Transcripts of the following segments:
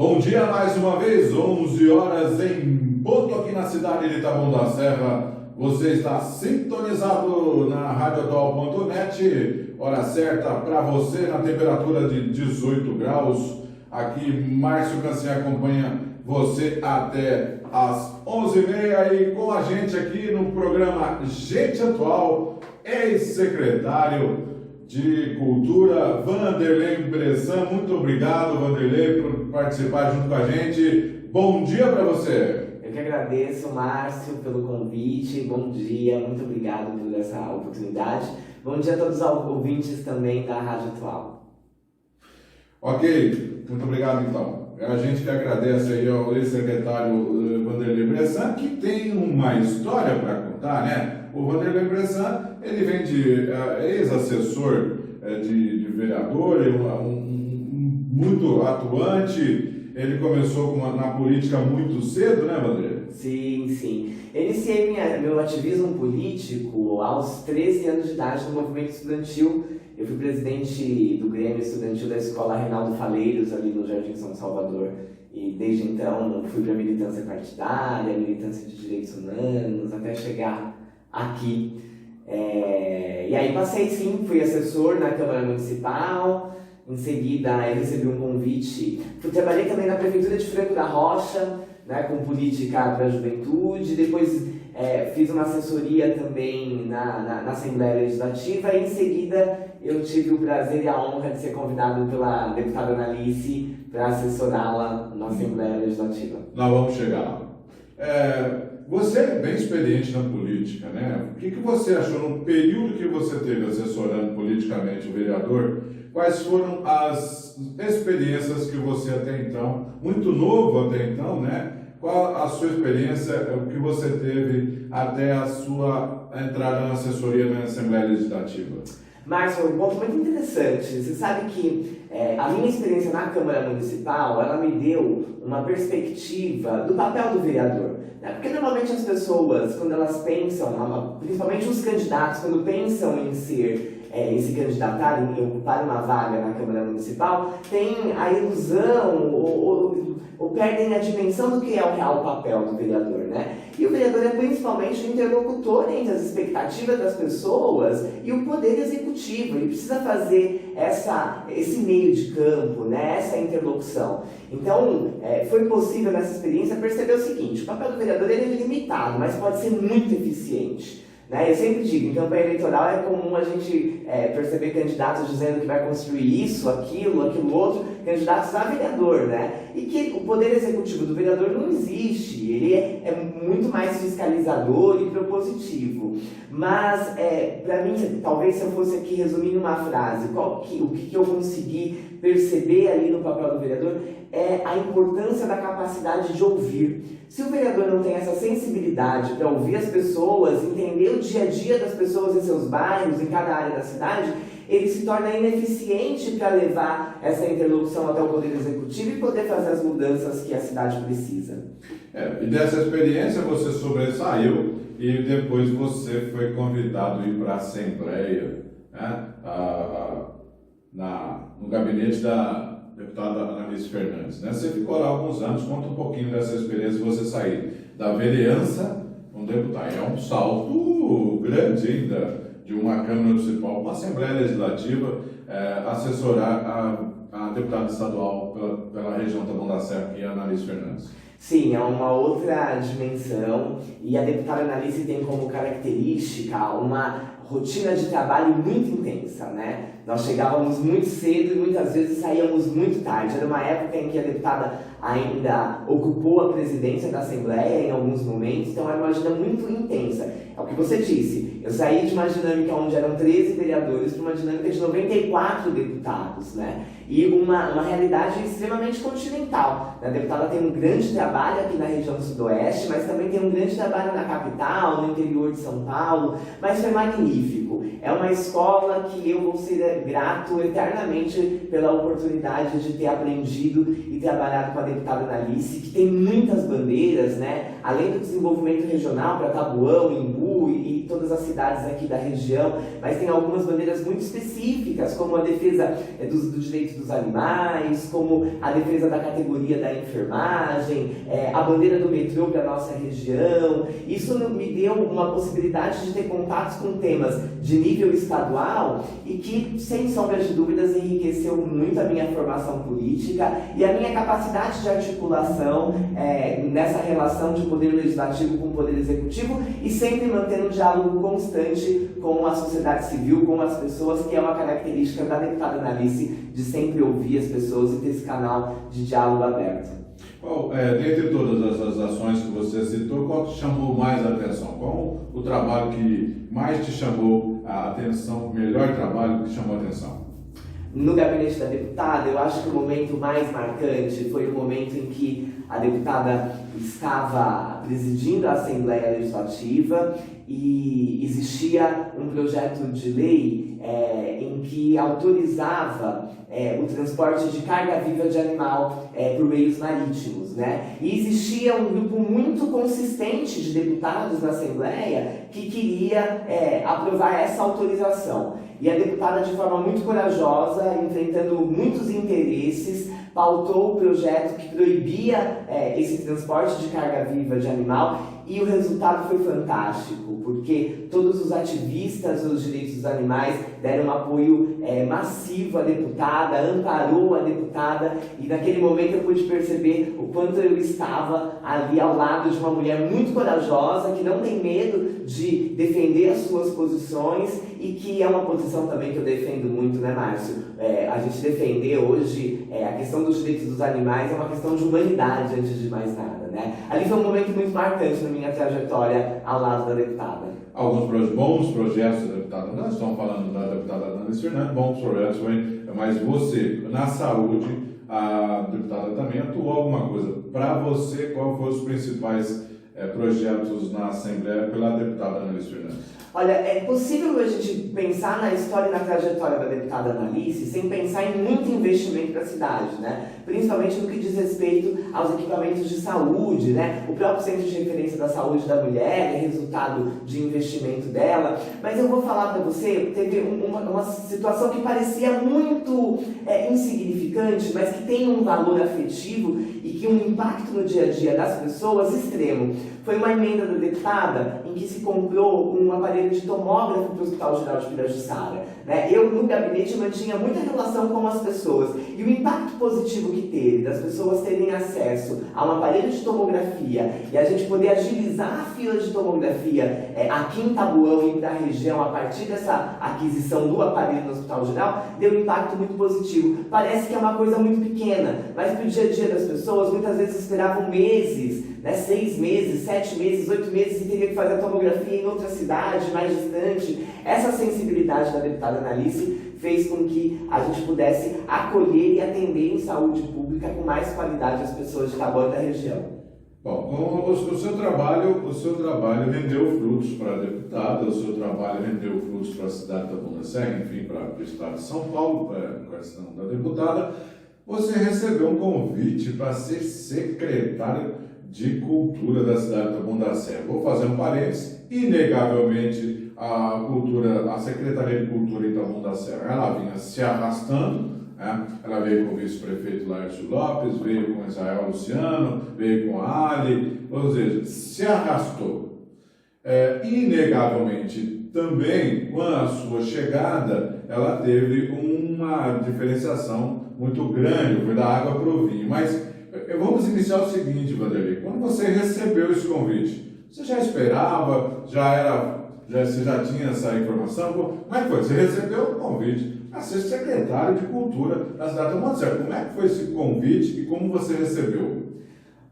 Bom dia mais uma vez, 11 horas em ponto aqui na cidade de Taboão da Serra. Você está sintonizado na radioatual.net, hora certa para você na temperatura de 18 graus. Aqui Márcio Cancin acompanha você até às 11h30 e com a gente aqui no programa Gente Atual, ex-secretário de Cultura, Vanderlei Bressan. Muito obrigado, Vanderlei, por participar junto com a gente. Bom dia para você. Eu que agradeço, Márcio, pelo convite. Bom dia, muito obrigado por essa oportunidade. Bom dia a todos os ouvintes também da Rádio Atual. Ok, muito obrigado então. A gente que agradece aí ao ex-secretário Vanderlei Bressan, que tem uma história para contar, né? O Vanderlei Bressan, ele vem de ex-assessor de vereador, muito atuante. Ele começou na política muito cedo, né, Vanderlei? Sim, sim. Iniciei meu ativismo político aos 13 anos de idade no movimento estudantil. Eu fui presidente do Grêmio Estudantil da Escola Reinaldo Faleiros, ali no Jardim São Salvador. E desde então fui para a militância partidária, militância de direitos humanos, até chegar aqui. E aí passei, sim, fui assessor na Câmara Municipal. Em seguida eu recebi um convite. Trabalhei também na Prefeitura de Franco da Rocha, né, com política para a juventude. Depois fiz uma assessoria também na Assembleia Legislativa e em seguida eu tive o prazer e a honra de ser convidado pela deputada Analice para assessorá-la na Assembleia Legislativa. Nós vamos chegar lá. Você é bem experiente na política, né? O que você achou no período que você teve assessorando politicamente o vereador? Quais foram as experiências que você até então, muito novo até então, né? Qual a sua experiência, o que você teve até a sua entrada na assessoria na Assembleia Legislativa? Márcio, um ponto muito interessante. Você sabe que a minha experiência na Câmara Municipal, ela me deu uma perspectiva do papel do vereador. Né? Porque normalmente as pessoas, quando elas pensam, principalmente os candidatos, quando pensam em se candidatar, em ocupar uma vaga na Câmara Municipal, tem a ilusão ou perdem a dimensão do que é o real papel do vereador, né? E o vereador é principalmente o interlocutor entre as expectativas das pessoas e o poder executivo. Ele precisa fazer esse meio de campo, né? Essa interlocução. Então, foi possível nessa experiência perceber o seguinte: o papel do vereador ele é limitado, mas pode ser muito eficiente. Eu sempre digo, em campanha eleitoral é comum a gente perceber candidatos dizendo que vai construir isso, aquilo outro, candidatos a vereador, né? E que o poder executivo do vereador não existe, ele é muito mais fiscalizador e propositivo. Mas, para mim, talvez se eu fosse aqui resumir numa frase, o que eu consegui perceber ali no papel do vereador é a importância da capacidade de ouvir. Se o vereador não tem essa sensibilidade para ouvir as pessoas, entender o dia a dia das pessoas em seus bairros, em cada área da cidade, ele se torna ineficiente para levar essa interlocução até o Poder Executivo e poder fazer as mudanças que a cidade precisa. E dessa experiência você sobressaiu e depois você foi convidado a ir para a Assembleia, né? No gabinete da deputada Analice Fernandes, né? Você ficou lá alguns anos. Conta um pouquinho dessa experiência de você sair da vereança um deputado. É um salto grande ainda de uma Câmara Municipal, uma Assembleia Legislativa, assessorar a deputada estadual pela região Taboão da Serra, que é a Analice Fernandes. Sim, é uma outra dimensão e a deputada Analice tem como característica uma rotina de trabalho muito intensa, né? Nós chegávamos muito cedo e muitas vezes saíamos muito tarde. Era uma época em que a deputada ainda ocupou a presidência da Assembleia em alguns momentos, então era uma agenda muito intensa. É o que você disse, eu saí de uma dinâmica onde eram 13 vereadores para uma dinâmica de 94 deputados, né? E uma realidade extremamente continental. A deputada tem um grande trabalho aqui na região sudoeste, mas também tem um grande trabalho na capital, no interior de São Paulo, mas foi magnífico. É uma escola que eu vou ser grato eternamente pela oportunidade de ter aprendido e trabalhado com a deputada Analice, que tem muitas bandeiras, né? Além do desenvolvimento regional para Taboão, Imbu e todas as cidades aqui da região, mas tem algumas bandeiras muito específicas, como a defesa do direito dos animais, como a defesa da categoria da enfermagem, a bandeira do metrô para a nossa região. Isso me deu uma possibilidade de ter contatos com temas de nível estadual e que, sem sombra de dúvidas, enriqueceu muito a minha formação política e a minha capacidade de articulação nessa relação de poder legislativo com o poder executivo e sempre mantendo um diálogo constante com a sociedade civil, com as pessoas, que é uma característica da deputada Analice, de sempre ouvir as pessoas e ter esse canal de diálogo aberto. Dentre todas as ações que você citou, qual te chamou mais a atenção? Qual o trabalho que mais te chamou a atenção, o melhor trabalho que te chamou a atenção? No gabinete da deputada, eu acho que o momento mais marcante foi o momento em que a deputada estava presidindo a Assembleia Legislativa e existia um projeto de lei em que autorizava o transporte de carga viva de animal por meios marítimos, né? E existia um grupo muito consistente de deputados na Assembleia que queria aprovar essa autorização. E a deputada, de forma muito corajosa, enfrentando muitos interesses, pautou o projeto que proibia esse transporte de carga viva de animal, e o resultado foi fantástico, porque todos os ativistas dos direitos dos animais deram um apoio massivo à deputada, amparou a deputada, e naquele momento eu pude perceber o quanto eu estava ali ao lado de uma mulher muito corajosa, que não tem medo de defender as suas posições e que é uma posição também que eu defendo muito, né, Márcio? A gente defender hoje a questão dos direitos dos animais é uma questão de humanidade antes de mais nada, né? Ali foi um momento muito marcante na minha trajetória ao lado da deputada. Alguns bons projetos da deputada, nós estamos falando da deputada Analice Fernandes, bons projetos, mas você, na saúde, a deputada também atuou alguma coisa. Para você, qual foram os principais projetos na Assembleia pela deputada Analice Fernandes? Olha, é possível a gente pensar na história e na trajetória da deputada Analice sem pensar em muito investimento para a cidade, né? Principalmente no que diz respeito aos equipamentos de saúde, né? O próprio Centro de Referência da Saúde da Mulher é resultado de investimento dela. Mas eu vou falar para você, teve uma situação que parecia muito insignificante, mas que tem um valor afetivo e que um impacto no dia a dia das pessoas extremo. Foi uma emenda da deputada em que se comprou um aparelho de tomógrafo para o Hospital Geral de Pirajussara, né? Eu, no gabinete, mantinha muita relação com as pessoas, e o impacto positivo que teve das pessoas terem acesso a um aparelho de tomografia e a gente poder agilizar a fila de tomografia aqui em Taboão e da região a partir dessa aquisição do aparelho no Hospital Geral, deu um impacto muito positivo. Parece que é uma coisa muito pequena, mas para o dia a dia das pessoas, muitas vezes esperavam meses, né, 6 meses, 7 meses, 8 meses, e teria que fazer a tomografia em outra cidade, mais distante. Essa sensibilidade da deputada Analice fez com que a gente pudesse acolher e atender em saúde pública com mais qualidade as pessoas de Taboão e da região. Bom, o seu trabalho rendeu frutos para a deputada, o seu trabalho rendeu frutos para a cidade da Taboão da Serra, enfim, para o estado de São Paulo, para a questão da deputada. Você recebeu um convite para ser secretário de Cultura da cidade de Taboão da Serra. Vou fazer um parênteses. Inegavelmente, a Secretaria de Cultura em Taboão da Serra, ela vinha se arrastando, né? Ela veio com o vice-prefeito Laércio Lopes, veio com Israel Luciano, veio com a Ali, ou seja, se arrastou. Inegavelmente, também, com a sua chegada, ela teve uma diferenciação muito grande, foi da água para o vinho, mas vamos iniciar o seguinte, Vanderlei. Quando você recebeu esse convite, você já esperava? Você já tinha essa informação? Como é que foi? Você recebeu o convite para ser secretário de Cultura da cidade de Taboão da Serra. Como é que foi esse convite e como você recebeu?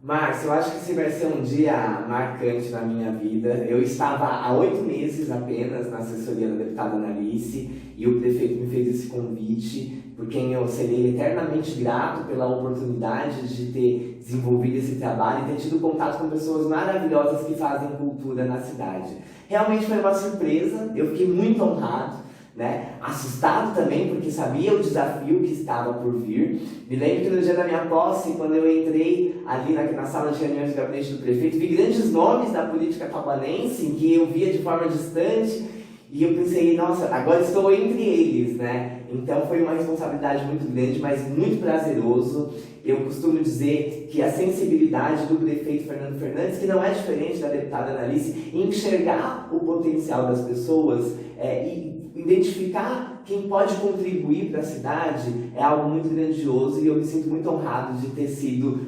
Márcio, eu acho que esse vai ser um dia marcante na minha vida. Eu estava há 8 meses apenas na assessoria da deputada Analice e o prefeito me fez esse convite, por quem eu serei eternamente grato pela oportunidade de ter desenvolvido esse trabalho e ter tido contato com pessoas maravilhosas que fazem cultura na cidade. Realmente foi uma surpresa, eu fiquei muito honrado, né? Assustado também, porque sabia o desafio que estava por vir. Me lembro que no dia da minha posse, quando eu entrei ali na sala de reuniões do gabinete do prefeito, vi grandes nomes da política taubanense, em que eu via de forma distante, e eu pensei, nossa, agora estou entre eles, né? Então foi uma responsabilidade muito grande, mas muito prazeroso. Eu costumo dizer que a sensibilidade do prefeito Fernando Fernandes, que não é diferente da deputada Analice, em enxergar o potencial das pessoas e identificar quem pode contribuir para a cidade é algo muito grandioso, e eu me sinto muito honrado de ter sido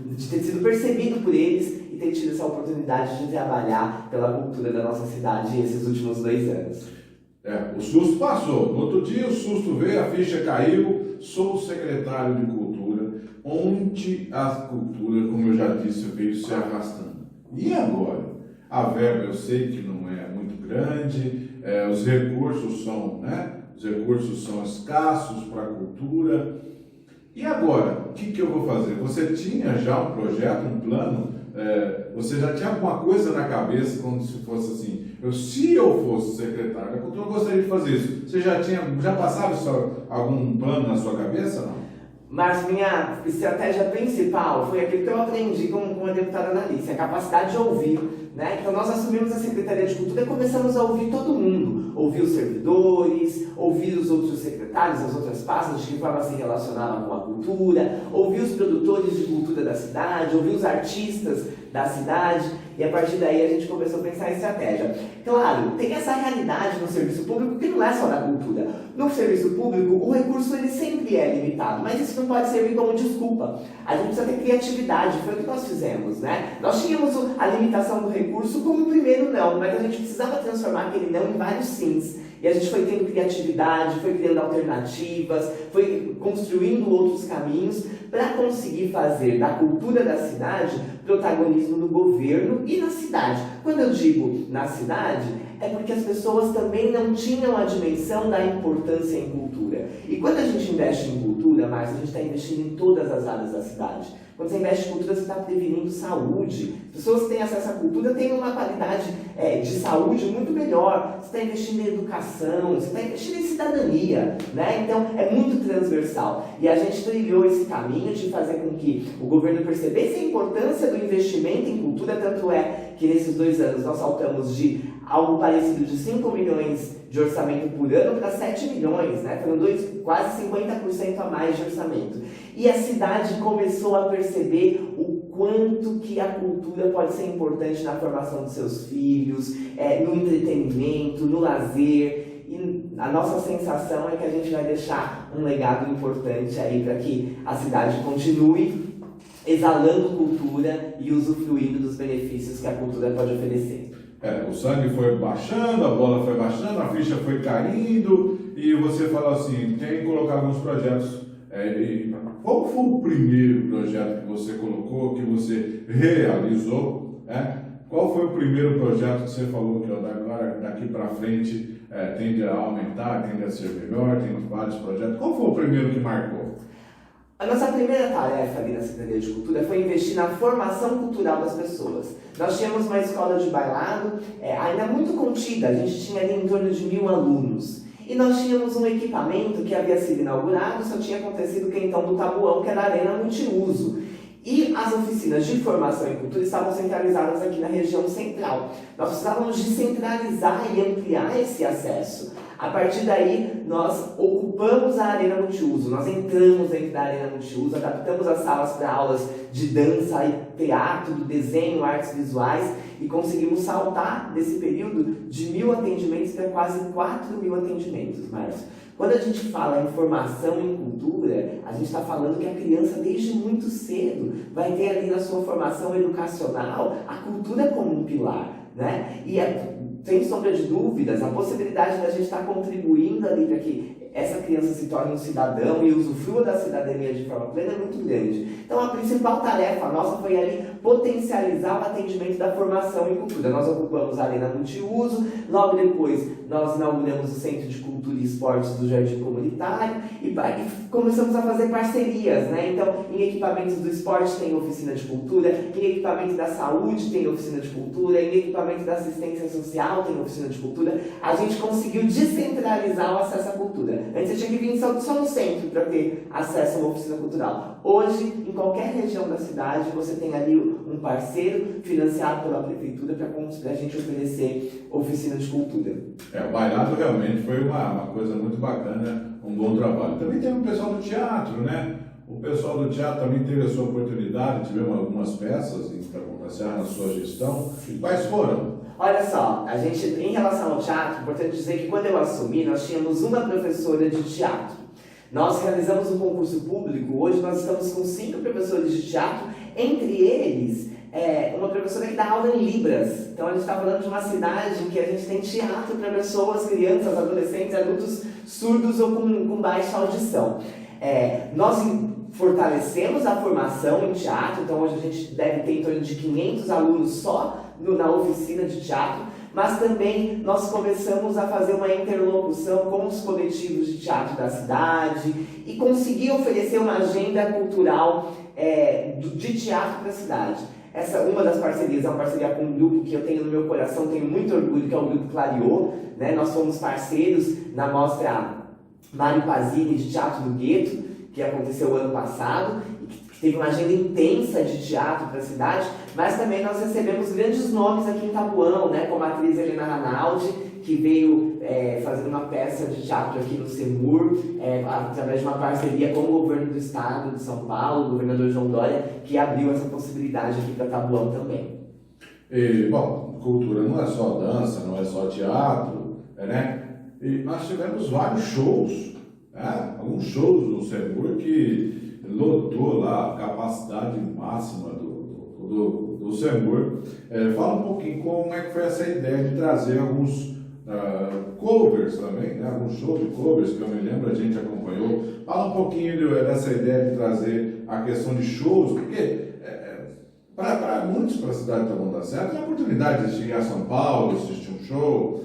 percebido por eles e ter tido essa oportunidade de trabalhar pela cultura da nossa cidade esses últimos 2 anos. O susto passou. No outro dia o susto veio, a ficha caiu. Sou secretário de Cultura, onde a cultura, como eu já disse, veio se arrastando. E agora? A verba eu sei que não é muito grande, os recursos são escassos para a cultura. E agora? O que eu vou fazer? Você tinha já um projeto, um plano? Você já tinha alguma coisa na cabeça, como se fosse assim, se eu fosse secretário da Cultura, eu gostaria de fazer isso. Você já passava algum plano na sua cabeça, não? Mas minha estratégia principal foi aquilo que eu aprendi com a deputada Analice, a capacidade de ouvir, né? Então nós assumimos a Secretaria de Cultura e começamos a ouvir todo mundo, ouvir os servidores, ouvir os outros secretários, as outras pastas, de que forma se relacionavam com a cultura, ouvir os produtores de cultura da cidade, ouvir os artistas da cidade, e a partir daí a gente começou a pensar em estratégia. Claro, tem essa realidade no serviço público que não é só da cultura. No serviço público, o recurso ele sempre é limitado, mas isso não pode servir como desculpa. A gente precisa ter criatividade, foi o que nós fizemos, né? Nós tínhamos a limitação do recurso como o primeiro não, mas a gente precisava transformar aquele não em vários sims. E a gente foi tendo criatividade, foi criando alternativas, foi construindo outros caminhos para conseguir fazer da cultura da cidade protagonismo no governo e na cidade. Quando eu digo na cidade, é porque as pessoas também não tinham a dimensão da importância em cultura. E quando a gente investe em cultura, Márcio, a gente está investindo em todas as áreas da cidade. Quando você investe em cultura, você está prevenindo saúde. As pessoas que têm acesso à cultura têm uma qualidade de saúde muito melhor. Você está investindo em educação, você está investindo em cidadania, né? Então, é muito transversal. E a gente trilhou esse caminho de fazer com que o governo percebesse a importância do investimento em cultura, tanto é que nesses 2 anos nós saltamos de algo parecido de 5 milhões de orçamento por ano para 7 milhões, né? Foram quase 50% a mais de orçamento. E a cidade começou a perceber o quanto que a cultura pode ser importante na formação dos seus filhos, no entretenimento, no lazer. E a nossa sensação é que a gente vai deixar um legado importante aí para que a cidade continue exalando cultura e usufruindo dos benefícios que a cultura pode oferecer. O sangue foi baixando, a bola foi baixando, a ficha foi caindo, e você falou assim, tem que colocar alguns projetos. Qual foi o primeiro projeto que você colocou, que você realizou? Qual foi o primeiro projeto que você falou que agora, daqui para frente, tende a aumentar, tende a ser melhor, tem vários projetos? Qual foi o primeiro que marcou? A nossa primeira tarefa ali na Secretaria de Cultura foi investir na formação cultural das pessoas. Nós tínhamos uma escola de bailado, ainda muito contida, a gente tinha ali em torno de 1.000 alunos. E nós tínhamos um equipamento que havia sido inaugurado, só tinha acontecido o quentão do Tabuão, que era a arena multiuso. E as oficinas de formação em cultura estavam centralizadas aqui na região central. Nós precisávamos descentralizar e ampliar esse acesso. A partir daí, nós ocupamos a arena multiuso, nós entramos dentro da arena multiuso, adaptamos as salas para aulas de dança e teatro, do desenho, artes visuais, e conseguimos saltar nesse período de 1.000 atendimentos para quase 4.000 atendimentos, Márcio. Quando a gente fala em formação em cultura, a gente está falando que a criança, desde muito cedo, vai ter ali na sua formação educacional a cultura como um pilar, né? E sem sombra de dúvidas, a possibilidade da gente estar contribuindo ali para que essa criança se torne um cidadão e usufrua da cidadania de forma plena é muito grande. Então a principal tarefa nossa foi ali potencializar o atendimento da formação em cultura. Nós ocupamos a arena multiuso, logo depois nós inauguramos o Centro de Cultura e Esportes do Jardim Comunitário e começamos a fazer parcerias, né? Então, em equipamentos do esporte tem oficina de cultura, em equipamento da saúde tem oficina de cultura, em equipamento da assistência social tem oficina de cultura. A gente conseguiu descentralizar o acesso à cultura. Antes você tinha que vir só no centro para ter acesso a uma oficina cultural. Hoje, em qualquer região da cidade, você tem ali um parceiro financiado pela prefeitura para a gente oferecer oficina de cultura. O bailado realmente foi uma coisa muito bacana, um bom trabalho. Também teve o pessoal do teatro, né? O pessoal do teatro também teve a sua oportunidade, tivemos algumas peças para começar na sua gestão. Quais foram? Olha só, a gente, em relação ao teatro, é importante dizer que quando eu assumi, nós tínhamos uma professora de teatro. Nós realizamos um concurso público, hoje nós estamos com 5 professores de teatro, entre eles uma professora que dá aula em Libras. Então a gente está falando de uma cidade em que a gente tem teatro para pessoas, crianças, adolescentes, adultos surdos ou com baixa audição. Nós fortalecemos a formação em teatro, então hoje a gente deve ter em torno de 500 alunos só na oficina de teatro, mas também nós começamos a fazer uma interlocução com os coletivos de teatro da cidade e conseguir oferecer uma agenda cultural de teatro para a cidade. Essa uma das parcerias é uma parceria com um grupo que eu tenho no meu coração, tenho muito orgulho, que é o Grupo Clariô, né? Nós fomos parceiros na mostra Mário Pazini de Teatro do Gueto, que aconteceu ano passado, que teve uma agenda intensa de teatro para a cidade, mas também nós recebemos grandes nomes aqui em Tabuão, né? Como a atriz Helena Ranaldi, que veio fazendo uma peça de teatro aqui no CEMUR, através de uma parceria com o governo do estado de São Paulo, o governador João Dória, que abriu essa possibilidade aqui para Tabuão também. Bom, cultura não é só dança, não é só teatro, né? E nós tivemos vários shows, né? Alguns shows no CEMUR que lotou lá a capacidade máxima do CEMUR. Fala um pouquinho como é que foi essa ideia de trazer alguns covers também, né? Alguns shows de covers que eu me lembro, a gente acompanhou. Fala um pouquinho dessa ideia de trazer a questão de shows, porque para muitos para a cidade de Taboão da Serra tem a oportunidade de ir a São Paulo, assistir um show,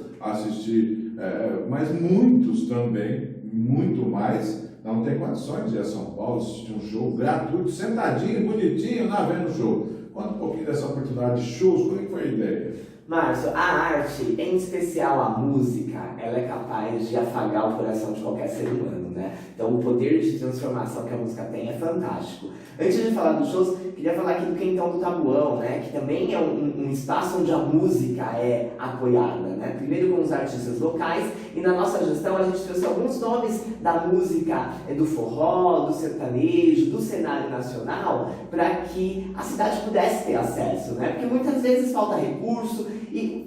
mas muitos também, muito mais, não tem condições de ir a São Paulo assistir um show gratuito, sentadinho, bonitinho, vendo o show. Conta um pouquinho dessa oportunidade de shows, como é que foi a ideia? Márcio, a arte, em especial a música, ela é capaz de afagar o coração de qualquer ser humano, né? Então o poder de transformação que a música tem é fantástico. Antes de falar dos shows, queria falar aqui do Quentão do Tabuão, né? Que também é um espaço onde a música é apoiada, né? Primeiro com os artistas locais, e na nossa gestão a gente trouxe alguns nomes da música do forró, do sertanejo, do cenário nacional, para que a cidade pudesse ter acesso, né? Porque muitas vezes falta recurso, e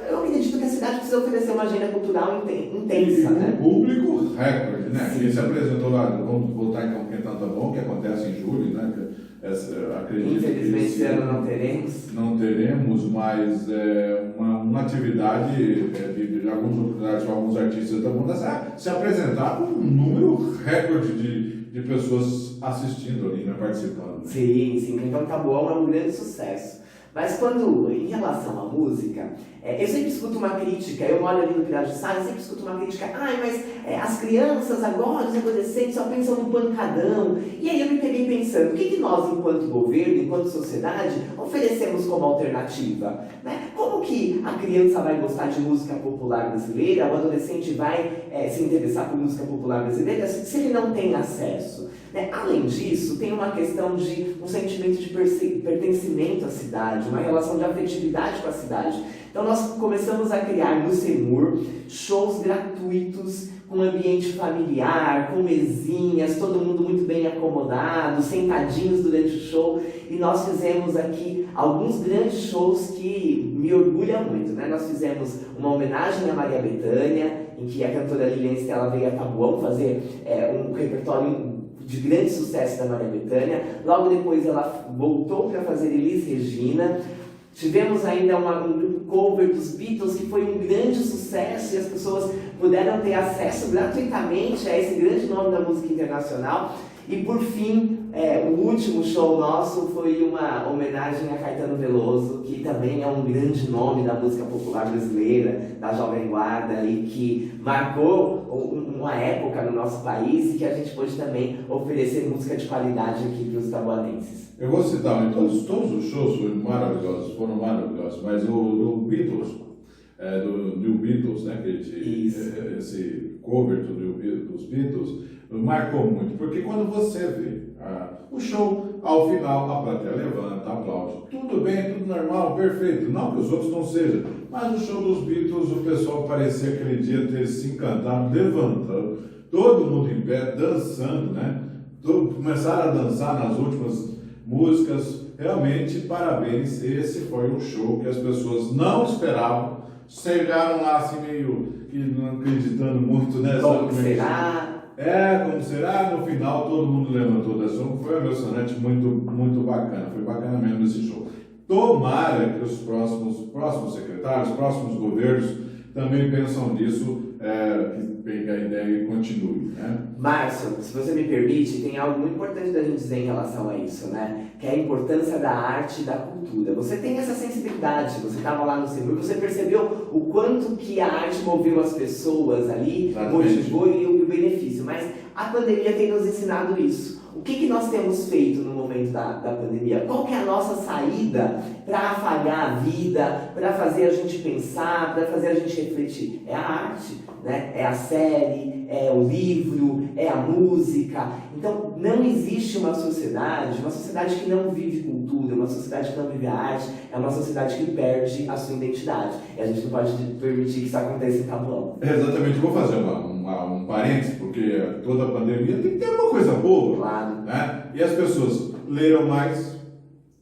eu acredito que a cidade precisa oferecer uma agenda cultural intensa, né? Público recorde, né? Ele se apresentou lá, vamos voltar então com Quentão do Tabuão, que acontece em julho, né? Acredito infelizmente esse ano não teremos. Não teremos, mas uma atividade de alguns artistas da banda se apresentar com um número recorde de pessoas assistindo ali, né? Participando. Sim, Quentão do Tabuão é um grande sucesso. Mas em relação à música, eu sempre escuto uma crítica, eu moro ali no Pilar de Salles, sempre escuto uma crítica, mas as crianças agora, os adolescentes só pensam no pancadão. E aí eu me peguei pensando, o que nós, enquanto governo, enquanto sociedade, oferecemos como alternativa? Né? Como que a criança vai gostar de música popular brasileira, o adolescente vai se interessar por música popular brasileira, se ele não tem acesso? Além disso, tem uma questão de um sentimento de pertencimento à cidade, uma relação de afetividade com a cidade. Então nós começamos a criar no CEMUR shows gratuitos, com ambiente familiar, com mesinhas, todo mundo muito bem acomodado, sentadinhos durante o show. E nós fizemos aqui alguns grandes shows que me orgulham muito, né? Nós fizemos uma homenagem a Maria Bethânia, em que a cantora Lilian Stella veio a Tabuão fazer um repertório de grande sucesso da Maria Bethânia. Logo depois ela voltou para fazer Elis Regina. Tivemos ainda um grupo cover dos Beatles que foi um grande sucesso e as pessoas puderam ter acesso gratuitamente a esse grande nome da música internacional. E por fim, o último show nosso foi uma homenagem a Caetano Veloso, que também é um grande nome da música popular brasileira, da Jovem Guarda, e que marcou uma época no nosso país e que a gente pôde também oferecer música de qualidade aqui para os taboanenses. Eu vou citar, todos os shows foram maravilhosos, mas o Beatles, do Beatles, né, esse cover dos Beatles, marcou muito, porque quando você vê o show, ao final a plateia levanta, aplaude, tudo bem, tudo normal, perfeito, não que os outros não sejam, mas no show dos Beatles o pessoal parecia aquele dia ter se encantado, levantando, todo mundo em pé, dançando, né? Começaram a dançar nas últimas músicas. Realmente, parabéns, esse foi um show que as pessoas não esperavam, chegaram lá assim meio que não acreditando muito, né? Como será? Como será? No final todo mundo levantou da som, foi emocionante, muito bacana, foi bacana mesmo esse show. Tomara que os próximos secretários, próximos governos também pensam nisso, que pegue a ideia e continue, né? Márcio, se você me permite, tem algo muito importante da gente dizer em relação a isso, né? Que é a importância da arte e da cultura. Você tem essa sensibilidade, você estava lá no Semur, você percebeu o quanto que a arte moveu as pessoas ali, motivou e o benefício, mas a pandemia tem nos ensinado isso. O que nós temos feito no momento da pandemia? Qual que é a nossa saída para afagar a vida, para fazer a gente pensar, para fazer a gente refletir? É a arte, né? É a série, é o livro, é a música. Então, não existe uma sociedade que não vive cultura, uma sociedade que não vive a arte, é uma sociedade que perde a sua identidade. E a gente não pode permitir que isso aconteça em Taboão. Exatamente, vou fazer um parênteses, porque toda a pandemia tem que ter uma coisa boa. Claro. Né? E as pessoas leram mais,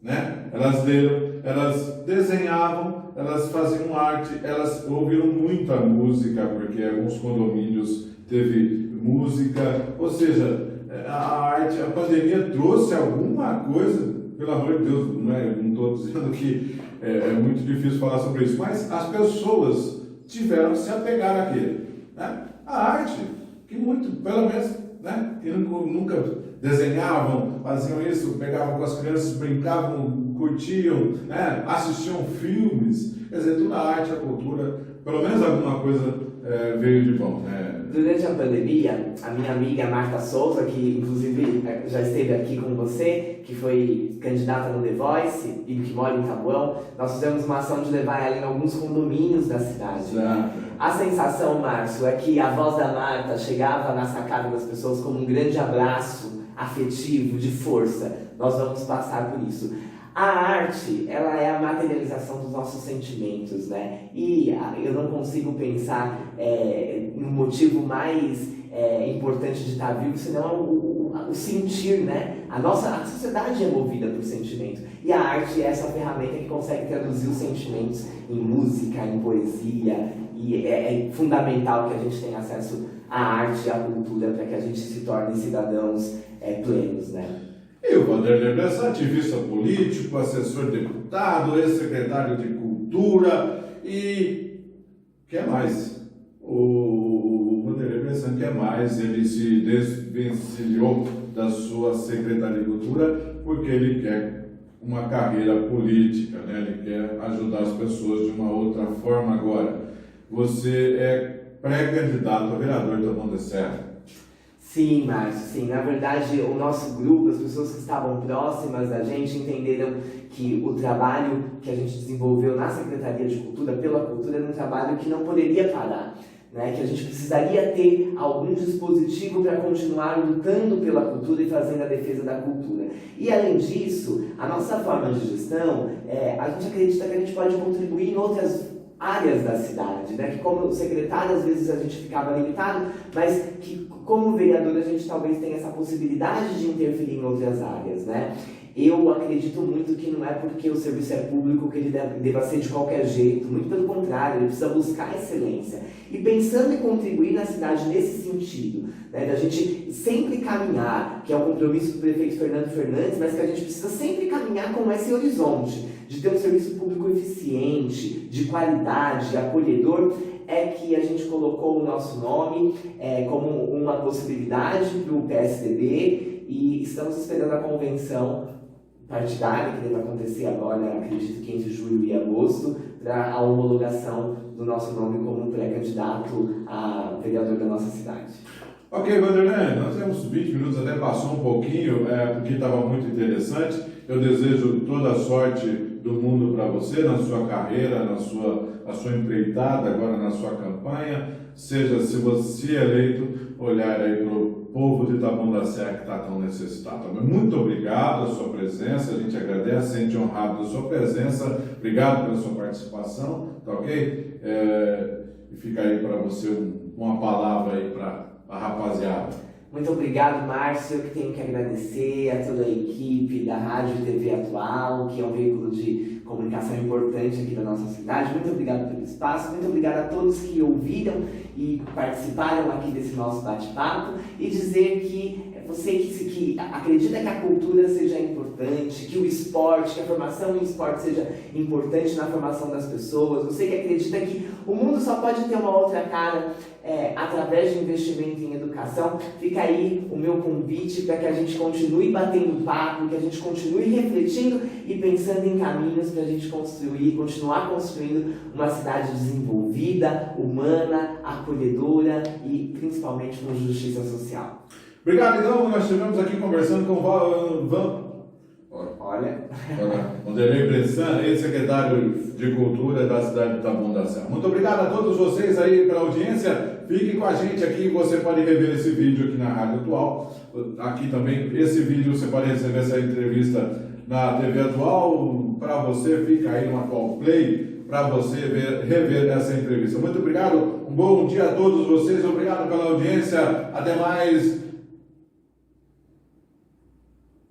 né? Elas leram, elas desenhavam, elas faziam arte, elas ouviram muita música, porque alguns condomínios teve música, ou seja, a arte, a pandemia trouxe alguma coisa, pelo amor de Deus, não estou dizendo que é muito difícil falar sobre isso, mas as pessoas tiveram que se apegar àquilo, né? A arte, que pelo menos, né, que nunca desenhavam, faziam isso, pegavam com as crianças, brincavam, curtiam, né, assistiam filmes, quer dizer, toda a arte, a cultura, pelo menos alguma coisa veio de bom, né? Durante a pandemia, a minha amiga Marta Souza, que inclusive já esteve aqui com você, que foi candidata no The Voice e que mora em Taboão, nós fizemos uma ação de levar ela em alguns condomínios da cidade. Exato. A sensação, Márcio, é que a voz da Marta chegava na sacada das pessoas como um grande abraço afetivo, de força. Nós vamos passar por isso. A arte, ela é a materialização dos nossos sentimentos, né? E eu não consigo pensar no motivo mais importante de estar vivo, senão o sentir, né? A sociedade é movida por sentimento. E a arte é essa ferramenta que consegue traduzir os sentimentos em música, em poesia. E é fundamental que a gente tenha acesso à arte e à cultura para que a gente se torne cidadãos plenos, né? E o Vanderlei Bressan, ativista político, assessor de deputado, ex-secretário de Cultura e... que mais? O Vanderlei Bressan quer mais, ele se desvencilhou da sua Secretaria de Cultura porque ele quer uma carreira política, né? Ele quer ajudar as pessoas de uma outra forma agora. Você é pré-candidato a vereador de Taboão da Serra. Sim, Márcio, sim. Na verdade, o nosso grupo, as pessoas que estavam próximas da gente entenderam que o trabalho que a gente desenvolveu na Secretaria de Cultura, pela cultura, era um trabalho que não poderia parar, né? Que a gente precisaria ter algum dispositivo para continuar lutando pela cultura e fazendo a defesa da cultura. E, além disso, a nossa forma de gestão, a gente acredita que a gente pode contribuir em outras áreas da cidade, né? Que como secretário às vezes a gente ficava limitado, mas que como vereador a gente talvez tenha essa possibilidade de interferir em outras áreas, né? Eu acredito muito que não é porque o serviço é público que ele deva ser de qualquer jeito, muito pelo contrário, ele precisa buscar excelência. E pensando em contribuir na cidade nesse sentido, né, da gente sempre caminhar, que é o compromisso do prefeito Fernando Fernandes, mas que a gente precisa sempre caminhar com esse horizonte, de ter um serviço público eficiente, de qualidade, acolhedor, é que a gente colocou o nosso nome como uma possibilidade para o PSDB e estamos esperando a convenção partidária, que deve acontecer agora, acredito que entre julho e agosto, para a homologação do nosso nome como pré-candidato a vereador da nossa cidade. Ok, Vanderlei, nós temos 20 minutos, até passou um pouquinho, porque estava muito interessante. Eu desejo toda a sorte do mundo para você, na sua carreira, na sua empreitada, agora na sua campanha. Seja, se você é eleito, olhar aí para o povo de Taboão da Serra que está tão necessitado. Muito obrigado pela sua presença, a gente agradece, sente honrado da sua presença, obrigado pela sua participação, tá ok? E fica aí para você uma palavra aí para a rapaziada. Muito obrigado, Márcio, eu que tenho que agradecer a toda a equipe da Rádio e TV Atual, que é um veículo de comunicação importante aqui da nossa cidade. Muito obrigado pelo espaço, muito obrigado a todos que ouviram e participaram aqui desse nosso bate-papo e dizer que você que acredita que a cultura seja importante, que o esporte, que a formação em esporte seja importante na formação das pessoas, você que acredita que o mundo só pode ter uma outra cara através de investimento em educação, fica aí o meu convite para que a gente continue batendo papo, que a gente continue refletindo e pensando em caminhos para a gente continuar construindo uma cidade desenvolvida, humana, acolhedora e principalmente com justiça social. Obrigado, então, nós estivemos aqui conversando com o Vanderlei Bressan, ex-secretário de Cultura da cidade de Taboão da Serra. Muito obrigado a todos vocês aí pela audiência. Fiquem com a gente aqui, você pode rever esse vídeo aqui na Rádio Atual. Aqui também, esse vídeo você pode receber essa entrevista na TV Atual. Para você, fica aí no Atual Play, para você rever essa entrevista. Muito obrigado, um bom dia a todos vocês, obrigado pela audiência, até mais.